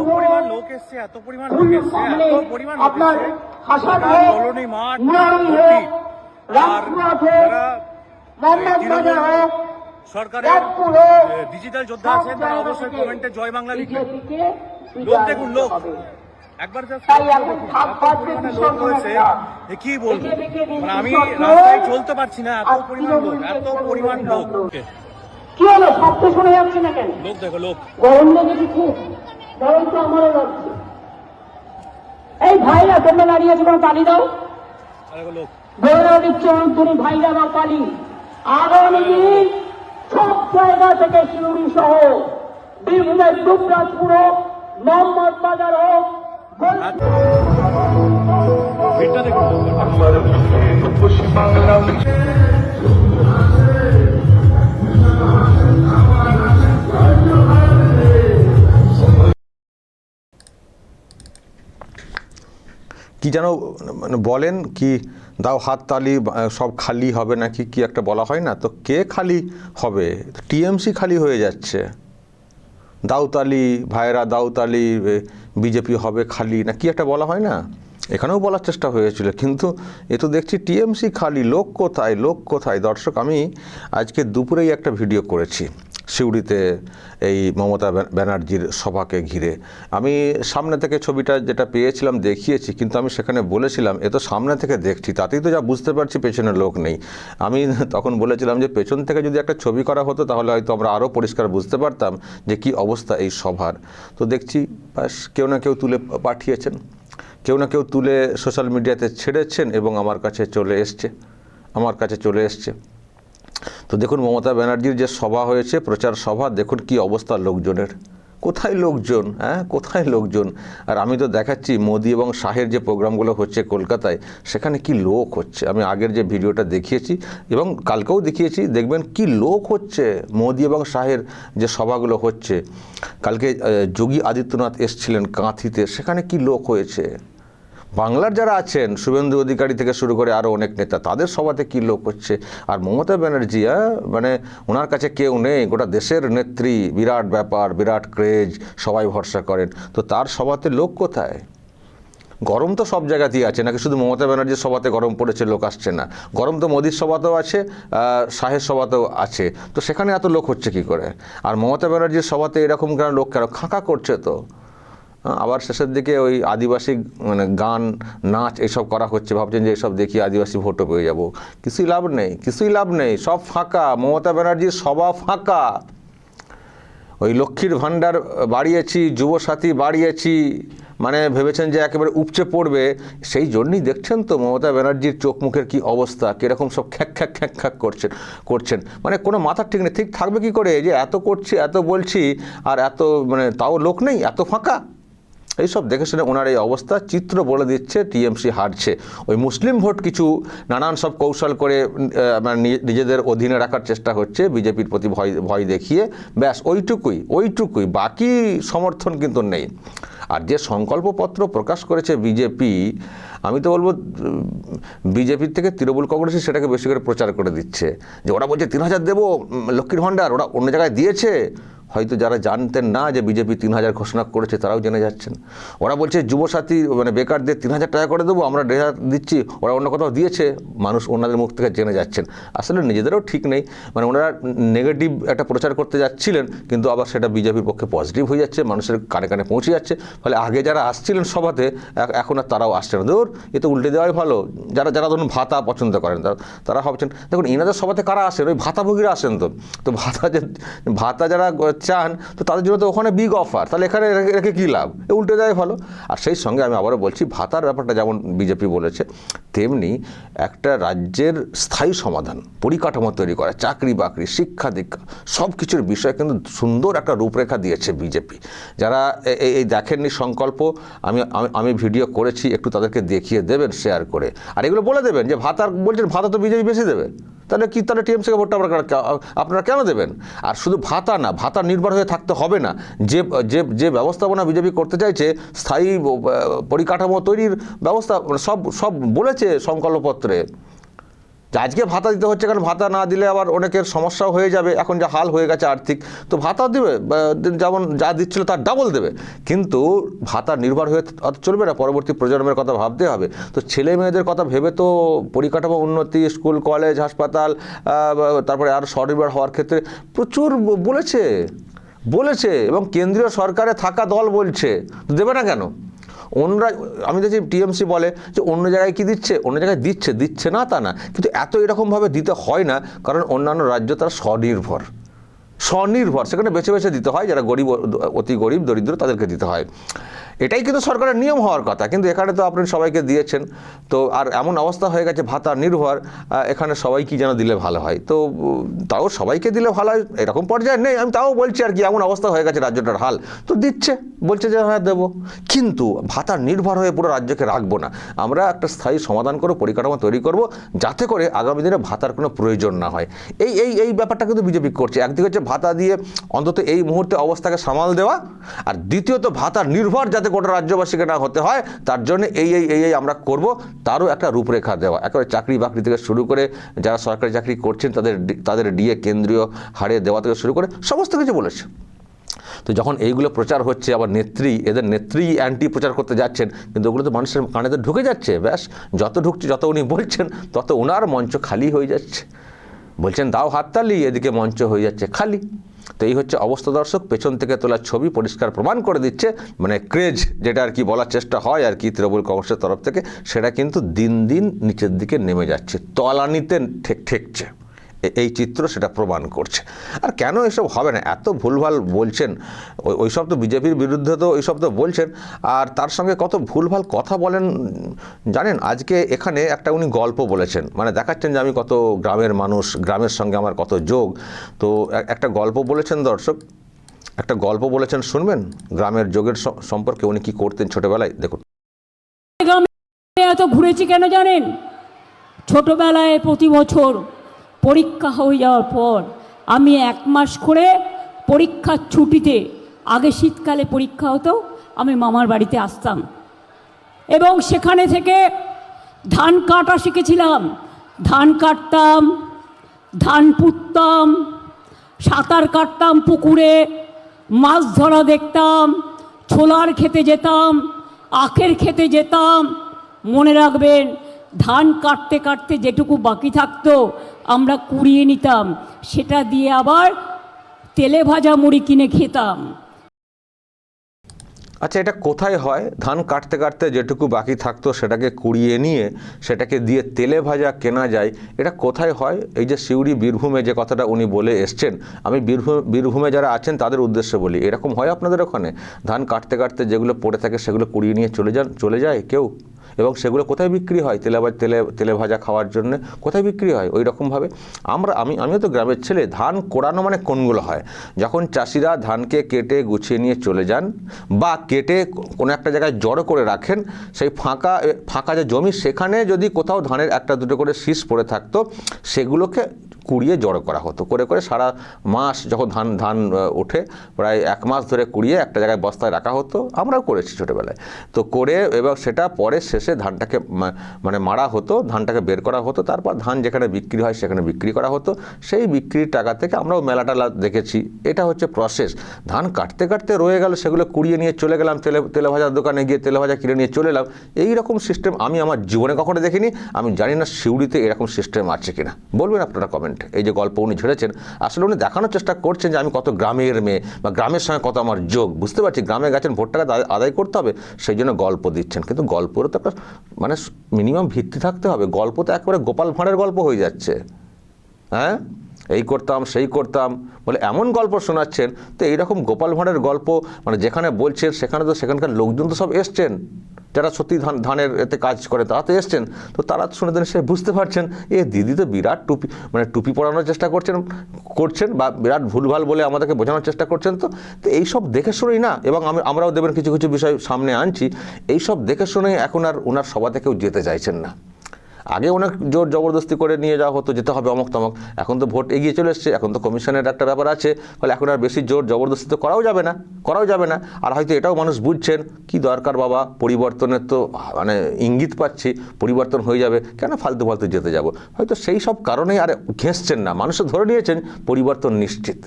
পরিমাণ লোক এসছে, এত পরিমাণ লোক এসছে, এত পরিমাণ লোক এসছে, কলোনি মাঠ ভর্তি। আর যারা সরকারের ডিজিটাল যোদ্ধা আছেন তারা অবশ্যই কমেন্টে জয় বাংলা লিখবেন। লোক দেখুন, লোক একবার লোক হয়েছে, কি বলবো, মানে আমি রাস্তায় চলতে পারছি না, এত পরিমাণ লোক, এত পরিমাণ লোক। কি হলো, শব্দ শোনা যাচ্ছে না কেন? লোক দেখো, লোক গরম লেগেছে খুব, গরম তো আমারও লাগছে। এই ভাইরা তোমরা দাঁড়িয়ে আছো, কোনো তালি দাও। লোক গৌরব দিচ্ছে অন্তরী ভাইরা বা তালি। আগামী দিন সব জায়গা থেকে শিউরি সহ বীরভূমের দুবরাজপুর হোক, মোহাম্মদ বাজার হোক, ভিড়টা দেখুন। কি যেন মানে বলেন কি, দাও হাত তালি, সব খালি হবে নাকি কি একটা বলা হয় না? তো কে খালি হবে? টিএমসি খালি হয়ে যাচ্ছে। দাউতালি ভাইরা, দাউতালি বিজেপি হবে খালি না কি একটা বলা হয় না? এখানেও বলার চেষ্টা হয়েছিল, কিন্তু এ তো দেখছি টিএমসি খালি। লোক কোথায়, লোক কোথায়? দর্শক, আমি আজকে দুপুরেই একটা ভিডিও করেছি সিউড়িতে এই মমতা ব্যানার্জির সভাকে ঘিরে। আমি সামনে থেকে ছবিটা যেটা পেয়েছিলাম দেখিয়েছি, কিন্তু আমি সেখানে বলেছিলাম এ তো সামনে থেকে দেখছি, তাতেই তো যা বুঝতে পারছি পেছনে লোক নেই। আমি তখন বলেছিলাম যে পেছন থেকে যদি একটা ছবি করা হতো তাহলে হয়তো আমরা আরও পরিষ্কার বুঝতে পারতাম যে কি অবস্থা এই সভার। তো দেখছি বাস কেউ না কেউ তুলে পাঠিয়েছেন, কেউ না কেউ তুলে সোশ্যাল মিডিয়াতে ছেড়েছেন এবং আমার কাছে চলে এসছে। তো দেখুন মমতা ব্যানার্জির যে সভা হয়েছে, প্রচার সভা, দেখুন কি অবস্থা লোকজনের। কোথায় লোকজন, হ্যাঁ কোথায় লোকজন? আর আমি তো দেখাচ্ছি মোদি এবং শাহের যে প্রোগ্রামগুলো হচ্ছে কলকাতায়, সেখানে কি লোক হচ্ছে। আমি আগের যে ভিডিওটা দেখিয়েছি এবং কালকেও দেখিয়েছি, দেখবেন কি লোক হচ্ছে মোদি এবং শাহের যে সভাগুলো হচ্ছে। কালকে যোগী আদিত্যনাথ এসছিলেন কাঁথিতে, সেখানে কি লোক হয়েছে। বাংলার যারা আছেন শুভেন্দু অধিকারী থেকে শুরু করে আরও অনেক নেতা, তাদের সভাতে কী লোক হচ্ছে। আর মমতা ব্যানার্জি, মানে ওনার কাছে কেউ নেই, গোটা দেশের নেত্রী, বিরাট ব্যাপার, বিরাট ক্রেজ, সবাই ভরসা করেন, তো তার সভাতে লোক কোথায়? গরম তো সব জায়গাতেই আছে, নাকি শুধু মমতা ব্যানার্জির সভাতে গরম পড়েছে লোক আসছে না? গরম তো মোদির সভাতেও আছে, শাহের সভাতেও আছে, তো সেখানে এত লোক হচ্ছে কি করে? আর মমতা ব্যানার্জির সভাতে এরকম কেন লোক, কেন খাঁকা করছে? তো আবার শেষের দিকে ওই আদিবাসী মানে গান নাচ এইসব করা হচ্ছে, ভাবছেন যে এইসব দেখি আদিবাসী ভোটও পেয়ে যাব। কিছুই লাভ নেই, সব ফাঁকা। মমতা ব্যানার্জির সভা ফাঁকা। ওই লক্ষ্মীর ভাণ্ডার বাড়িয়েছি, যুবসাথী বাড়িয়েছি, মানে ভেবেছেন যে একেবারে উপচে পড়বে, সেই জন্যই দেখছেন তো মমতা ব্যানার্জির চোখ মুখের কী অবস্থা, কীরকম সব খ্যাক করছেন, মানে কোনো মাথার ঠিক নেই। ঠিক থাকবে কি করে যে এত করছি, এত বলছি, আর এত মানে তাও লোক নেই, এত ফাঁকা? এইসব দেখে শুনে ওনার এই অবস্থা চিত্র বলে দিচ্ছে টিএমসি হারছে। ওই মুসলিম ভোট কিছু নানান সব কৌশল করে নিজেদের অধীনে রাখার চেষ্টা হচ্ছে, বিজেপির প্রতি ভয় দেখিয়ে, ব্যাস ওইটুকুই, বাকি সমর্থন কিন্তু নেই। আর যে সংকল্পপত্র প্রকাশ করেছে বিজেপি, আমি তো বলবো বিজেপির থেকে তৃণমূল কংগ্রেসই সেটাকে বেশি করে প্রচার করে দিচ্ছে, যে ওরা বলছে 3000 দেবো লক্ষ্মীর ভাণ্ডার, ওরা অন্য জায়গায় দিয়েছে। হয়তো যারা জানতেন না যে বিজেপি 3000 ঘোষণা করেছে তারাও জেনে যাচ্ছেন। ওরা বলছে যুবসাথী মানে বেকারদের 3000 টাকা করে দেবো, আমরা 1500 দিচ্ছি, ওরা অন্য কোথাও দিয়েছে, মানুষ ওনাদের মুখ থেকে জেনে যাচ্ছেন। আসলে নিজেদেরও ঠিক নেই, মানে ওনারা নেগেটিভ একটা প্রচার করতে যাচ্ছিলেন, কিন্তু আবার সেটা বিজেপির পক্ষে পজিটিভ হয়ে যাচ্ছে, মানুষের কানে কানে পৌঁছে যাচ্ছে। ফলে আগে যারা আসছিলেন সভাতে, এখন আর তারাও আসছে না। ধর এ তো উল্টে দেওয়াই ভালো। যারা ধরুন ভাতা পছন্দ করেন তারা ভাবছেন, দেখুন এনাদের সভাতে কারা আসেন? ওই ভাতাভোগীরা আসেন। তো ভাতা যারা চান, তো তাদের জন্য তো ওখানে বিগ অফার, তাহলে এখানে রেখে কী লাভ? উল্টে দেয় ভালো। আর সেই সঙ্গে আমি আবারও বলছি, ভাতার ব্যাপারটা যেমন বিজেপি বলেছে, তেমনি একটা রাজ্যের স্থায়ী সমাধান, পরিকাঠামো তৈরি করা, চাকরি বাকরি, শিক্ষা দীক্ষা, সব কিছুর বিষয়ে কিন্তু সুন্দর একটা রূপরেখা দিয়েছে বিজেপি। যারা এই দেখেননি সংকল্প, আমি ভিডিও করেছি, একটু তাদেরকে দেখিয়ে দেবেন শেয়ার করে, আর এগুলো বলে দেবেন যে বলছেন ভাতা তো বিজেপি বেশি দেবে, তাহলে টিএমসিকে ভোটটা আপনারা কেন দেবেন? আর শুধু ভাতা না, ভাতা নির্ভর হয়ে থাকতে হবে না। যে ব্যবস্থাপনা বিজেপি করতে চাইছে, স্থায়ী পরিকাঠামো তৈরির ব্যবস্থা, সব বলেছে সংকল্পপত্রে। যে আজকে ভাতা দিতে হচ্ছে, কারণ ভাতা না দিলে আবার অনেকের সমস্যাও হয়ে যাবে, এখন যা হাল হয়ে গেছে আর্থিক, তো ভাতা দেবে, যেমন যা দিচ্ছিল তার ডাবল দেবে, কিন্তু ভাতা নির্ভর হয়ে অত চলবে না, পরবর্তী প্রজন্মের কথা ভাবতে হবে। তো ছেলে মেয়েদের কথা ভেবে তো পরিকাঠামো উন্নতি, স্কুল কলেজ হাসপাতাল, তারপরে আরও স্বনির্ভর হওয়ার ক্ষেত্রে প্রচুর বলেছে এবং কেন্দ্রীয় সরকারে থাকা দল বলছে, দেবে না কেন? অন্যরা, আমি দেখছি টিএমসি বলে যে অন্য জায়গায় কি দিচ্ছে, অন্য জায়গায় দিচ্ছে না তা না, কিন্তু এত এরকমভাবে দিতে হয় না, কারণ অন্যান্য রাজ্য তারা স্বনির্ভর, সেখানে বেছে বেছে দিতে হয়, যারা গরিব, অতি গরিব দরিদ্র তাদেরকে দিতে হয়। এটাই কিন্তু সরকারের নিয়ম হওয়ার কথা, কিন্তু এখানে তো আপনি সবাইকে দিয়েছেন। তো আর এমন অবস্থা হয়ে গেছে ভাতা নির্ভর, এখানে সবাই কি যেন দিলে ভালো হয়, তো তাও সবাইকে দিলে ভালো হয় এরকম পর্যায়ে নেই, আমি তাও বলছি আর কি, এমন অবস্থা হয়ে গেছে রাজ্যটার হাল, তো দিচ্ছে, বলছে যে হ্যাঁ দেবো, কিন্তু ভাতা নির্ভর হয়ে পুরো রাজ্যকে রাখবো না, আমরা একটা স্থায়ী সমাধান করব, পরিকাঠামো তৈরি করব, যাতে করে আগামী দিনে ভাতার কোনো প্রয়োজন না হয়। এই ব্যাপারটা কিন্তু বিজেপি করছে। একদিকে হচ্ছে ভাতা দিয়ে অন্তত এই মুহূর্তে অবস্থাকে সামাল দেওয়া, আর দ্বিতীয়ত ভাতা নির্ভর যাতে গোটা রাজ্যবাসীকে না হতে হয়, তার জন্য এই আমরা করব, তারও একটা রূপরেখা দেওয়া। একেবারে চাকরি বাকরি থেকে শুরু করে যারা সরকারি চাকরি করছেন তাদের ডিএ কেন্দ্রীয় হারে দেওয়া থেকে শুরু করে সমস্ত কিছু বলেছে। তো যখন এইগুলো প্রচার হচ্ছে, আবার এদের নেত্রী অ্যান্টি প্রচার করতে যাচ্ছেন, কিন্তু ওগুলো তো মানুষের কানেতে ঢুকে যাচ্ছে, ব্যাস যত ঢুকছে, যত উনি বলছেন তত ওনার মঞ্চ খালি হয়ে যাচ্ছে। বলছেন দাও হাততালি, এদিকে মঞ্চ হয়ে যাচ্ছে খালি। তো এই হচ্ছে অবস্থা দর্শক, পেছন থেকে তোলা ছবি পরিষ্কার প্রমাণ করে দিচ্ছে, মানে ক্রেজ যেটা আর কি বলার চেষ্টা হয় আর কি তৃণমূল কংগ্রেসের তরফ থেকে, সেটা কিন্তু দিন দিন নিচের দিকে নেমে যাচ্ছে, তলানিতে ঠেকছে। এই চিত্র সেটা প্রমাণ করছে। আর কেন এসব হবে না, এত ভুলভাল বলছেন, ওইসব তো বিজেপির বিরুদ্ধে তো ওইসব তো বলছেন, আর তার সঙ্গে কত ভুলভাল কথা বলেন জানেন। আজকে এখানে একটা উনি গল্প বলেছেন, মানে দেখাচ্ছেন যে আমি কত গ্রামের মানুষ, গ্রামের সঙ্গে আমার কত যোগ। তো একটা গল্প বলেছেন দর্শক, একটা গল্প বলেছেন, শুনবেন গ্রামের যোগের সম্পর্কে, উনি কি করতেন ছোটবেলায়, দেখুন। এত ঘুরেছি কেন জানেন? ছোটবেলায় প্রতি বছর পরীক্ষা হয়ে যাওয়ার পর আমি 1 মাস করে পরীক্ষার ছুটিতে, আগে শীতকালে পরীক্ষা হতো, আমি মামার বাড়িতে আসতাম এবং সেখানে থেকে ধান কাটা শিখেছিলাম। ধান কাটতাম, ধান পুঁততাম, সাঁতার কাটতাম পুকুরে, মাছ ধরা দেখতাম, ছোলার খেতে যেতাম, আখের খেতে যেতাম। মনে রাখবেন, ধান কাটতে কাটতে যেটুকু বাকি থাকতো আমরা কুড়িয়ে নিতাম, সেটা দিয়ে আবার তেলে ভাজা মুড়ি কিনে খেতাম। আচ্ছা, এটা কোথায় হয়? ধান কাটতে কাটতে যেটুকু বাকি থাকতো সেটাকে কুড়িয়ে নিয়ে সেটাকে দিয়ে তেলে ভাজা কেনা যায়, এটা কোথায় হয়? এই যে সিউড়ি বীরভূমে যে কথাটা উনি বলে এসছেন, আমি বীরভূমে যারা আছেন তাদের উদ্দেশ্যে বলি, এরকম হয় আপনাদের ওখানে? ধান কাটতে কাটতে যেগুলো পড়ে থাকে সেগুলো কুড়িয়ে নিয়ে চলে যায় কেউ, এবং সেগুলো কোথায় বিক্রি হয়? তেলে ভাজা খাওয়ার জন্য কোথায় বিক্রি হয়? ওই রকমভাবে আমিও তো গ্রামের ছেলে। ধান কোড়ানো মানে কোনগুলো হয়, যখন চাষিরা ধানকে কেটে গুছিয়ে নিয়ে চলে যান বা কেটে কোনো একটা জায়গায় জড়ো করে রাখেন, সেই ফাঁকা যে জমি, সেখানে যদি কোথাও ধানের একটা দুটো করে শীষ পড়ে থাকতো, সেগুলোকে কুড়িয়ে জড়ো করা হতো, করে সারা মাস যখন ধান ওঠে, প্রায় 1 মাস ধরে কুড়িয়ে একটা জায়গায় বস্তায় রাখা হতো। আমরাও করেছি ছোটোবেলায়। তো করে এবং সেটা পরে শেষে ধানটাকে মানে মারা হতো, ধানটাকে বের করা হতো, তারপর ধান যেখানে বিক্রি হয় সেখানে বিক্রি করা হতো। সেই বিক্রির টাকা থেকে আমরাও মেলা দেখেছি। এটা হচ্ছে প্রসেস। ধান কাটতে কাটতে রয়ে গেল, সেগুলো কুড়িয়ে নিয়ে চলে গেলাম, তেলে ভাজার দোকানে গিয়ে তেলে ভাজা কিনে নিয়ে চলে এলাম। এই রকম সিস্টেম আমি আমার জীবনে কখনো দেখিনি। আমি জানি না সিউড়িতে এরকম সিস্টেম আছে কিনা, বলবেন আপনারা কমেন্ট। এই যে গল্প উনি ঝেড়েছেন, আসলে উনি দেখানোর চেষ্টা করছেন যে আমি কত গ্রামের মেয়ে বা গ্রামের সঙ্গে কত আমার যোগ। বুঝতে পারছি গ্রামে গেছেন, ভোট টাকা আদায় করতে হবে, সেই জন্য গল্প দিচ্ছেন, কিন্তু গল্পেরও তো একটা মানে মিনিমাম ভিত্তি থাকতে হবে। গল্প তো একেবারে গোপাল ভাঁড়ের গল্প হয়ে যাচ্ছে। হ্যাঁ, এই করতাম সেই করতাম বলে এমন গল্প শোনাচ্ছেন। তো এইরকম গোপাল ভাঁড়ের গল্প মানে যেখানে বলছেন, সেখানে তো সেখানকার লোকজন তো সব এসছেন, যারা সত্যি ধানের এতে কাজ করে তারা তো এসছেন। তো তারা শুনে দেন, সে বুঝতে পারছেন দিদি তো বিরাট টুপি পরানোর চেষ্টা করছেন বা বিরাট ভুলভাল বলে আমাদেরকে বোঝানোর চেষ্টা করছেন। তো এইসব দেখে শুনেই না, এবং আমরাও দেবেন কিছু বিষয় সামনে আনছি, এইসব দেখে শুনেই এখন আর ওনার সভাতে কেউ যেতে চাইছেন না। আগে অনেক জোর জবরদস্তি করে নিয়ে যাওয়া হতো, যেতে হবে অমুক তমক। এখন তো ভোট এগিয়ে চলে এসছে, এখন তো কমিশনের একটা ব্যাপার আছে, ফলে এখন আর বেশি জোর জবরদস্তি তো করাও যাবে না। আর হয়তো এটাও মানুষ বুঝছেন কি দরকার বাবা, পরিবর্তনের তো মানে ইঙ্গিত পাচ্ছি, পরিবর্তন হয়ে যাবে, কেন ফালতু যেতে যাব, হয়তো সেই সব কারণেই আর ঘেঁষছেন না, মানুষও ধরে নিয়েছেন পরিবর্তন নিশ্চিত।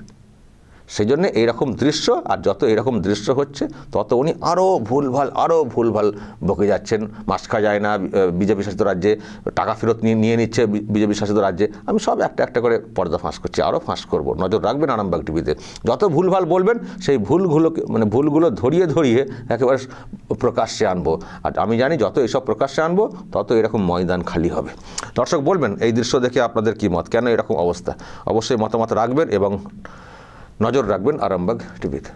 সেই জন্যে এইরকম দৃশ্য, আর যত এরকম দৃশ্য হচ্ছে তত উনি আরও ভুলভাল বকে যাচ্ছেন। মাস খাওয়া যায় না বিজেপি শাসিত রাজ্যে, টাকা ফেরত নিয়ে নিচ্ছে বিজেপি শাসিত রাজ্যে। আমি সব একটা করে পর্দা ফাঁস করছি, আরও ফাঁস করব। নজর রাখবেন আরামবাগ টিভিতে, যত ভুলভাল বলবেন সেই ভুলগুলো ধরিয়ে একেবারে প্রকাশ্যে আনবো। আর আমি জানি যত এসব প্রকাশ্যে আনবো তত এরকম ময়দান খালি হবে। দর্শক বলবেন এই দৃশ্য দেখে আপনাদের কী মত, কেন এরকম অবস্থা, অবশ্যই মতামত রাখবেন এবং নজর রাখবেন আরামবাগ টিভিতে।